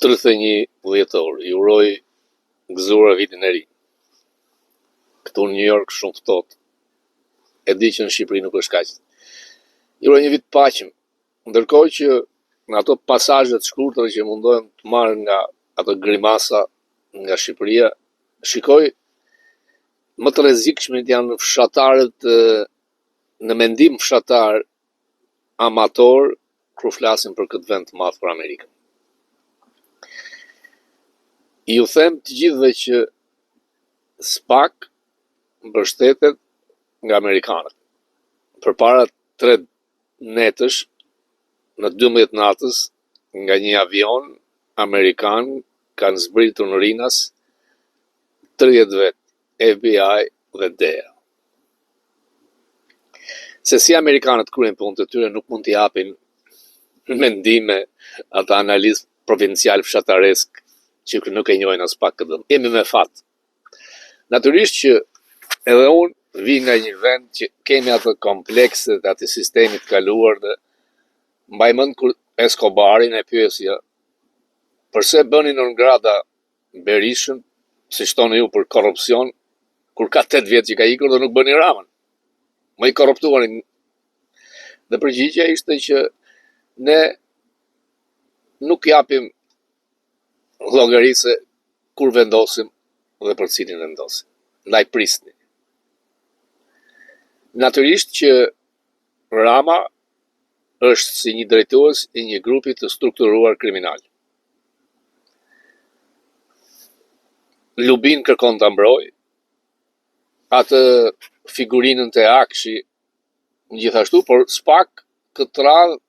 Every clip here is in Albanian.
31 dhjetor, ju uroj gëzuar vitin e ri. Këtu në New York shumë ftohtë. E di që në Shqipëri nuk është kaq. Ju uroj një vit paqëm, ndërkohë që në ato pasazhet shkurtër që mundohem të marr nga ato grimasa nga Shqipëria, shikoj më të rrezikshmit janë fshatarët në mendim fshatar amator kur flasin për këtë vend të madh për Amerikën. Ju them të gjithëve që SPAC mbështetet nga amerikanët. Përpara 3 netësh, në 12 natës, nga një avion amerikan kanë zbritur në Rinas 30 vet FBI dhe DEA. Se si amerikanët kryejnë punët e tyre nuk mund t'i japin mendime ata analizë provincial fshataresk që nuk e njohin as pak këtë. Jemi me fat. Natyrisht që edhe unë vi nga një vend që kemi atë komplekset, atë sistemit kaluar dhe mbaj mend kur Escobarin e pyesja përse bënin në grada Berishën, si shtoni ju për korrupsion, kur ka 8 vjet që ka ikur dhe nuk bëni Ramën. Më i korruptuarin. Dhe përgjigjja ishte që ne nuk japim llogarisë kur vendosim dhe për cilin vendosim. Ndaj prisni. Natyrisht që Rama është si një drejtues i një grupi të strukturuar kriminal. Lubin kërkon ta mbrojë atë figurinën të Akshi gjithashtu, por SPAC këtë radhë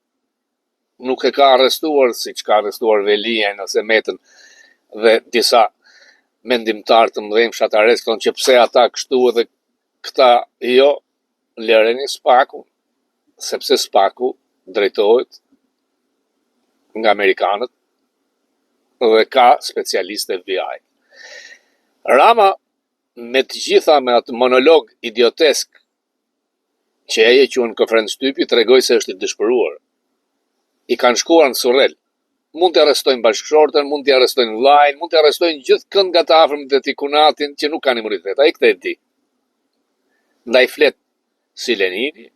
nuk e ka arrestuar siç ka arrestuar Velien ose Metën dhe disa mendimtar të mëdhenj fshataresë thonë që pse ata kështu edhe këta jo, lëreni SPAC-un, sepse SPAC-u drejtohet nga amerikanët dhe ka specialistë FBI. Rama me të gjitha me atë monolog idiotesk që ai e quan konferencë shtypi tregoi se është i dëshpëruar. I kanë shkuar në Surrel. Mund të arrestojnë bashkëshortën, mund të arrestojnë vllajën, mund të arrestojnë gjithkënd nga të afërmit e tij Kunatin që nuk kanë imunitet. Ai këtë e di. Ndaj flet si Lenini,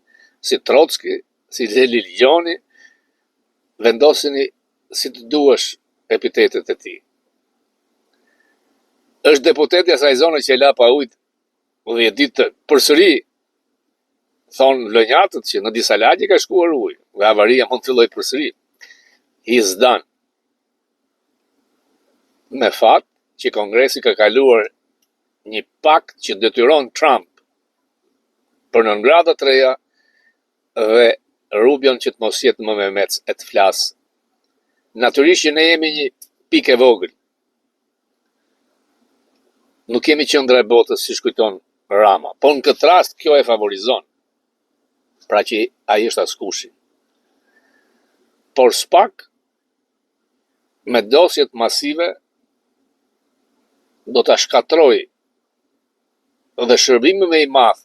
si Trotski, si Zelil Gjoni, vendosini si të duash epitetet e tij. Është deputeti asaj zone që e la pa ujtë dhe e ditë përsëri thonë vlonjatët që në disa lagje ka shkuar ujë dhe avaria mund të fillojë përsëri. He's done. Me fat që Kongresi ka kaluar një pakt që detyron Trump për nëngrada të reja dhe Rubion që të mos jetë më me mec e të flasë. Natyrisht që ne jemi një pikë e vogël. Nuk kemi qendra e botës si shkujton Rama, por në këtë rast kjo e favorizon. Pra që ai është askushi. Por SPAC me dosjet masive do ta shkatroj dhe shërbimi më i madh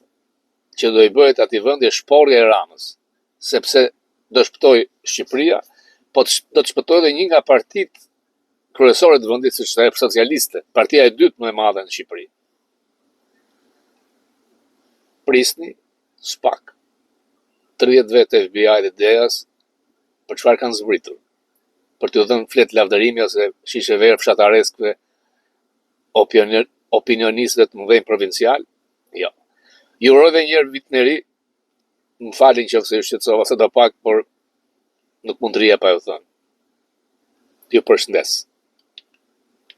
që do i bëhet atij vendi është shporja e Ramës, sepse do shpëtoj Shqipëria, po do të shpëtoj edhe një nga partitë kryesore të vendit, siç është socialiste, partia e dytë më e madhe në Shqipëri. Prisni SPAC. 30 vet FBI dhe DEA-s për çfarë kanë zbritur? Për t'u dhënë flet lavdërimi ose shishe verë fshatareskëve opinionistëve të mëdhenj provincial? Jo. Ju uroj edhe një herë vitin e ri. Më falin nëse ju shqetësova sa do pak, por nuk mund të rija pa ju thënë. Ju përshëndes.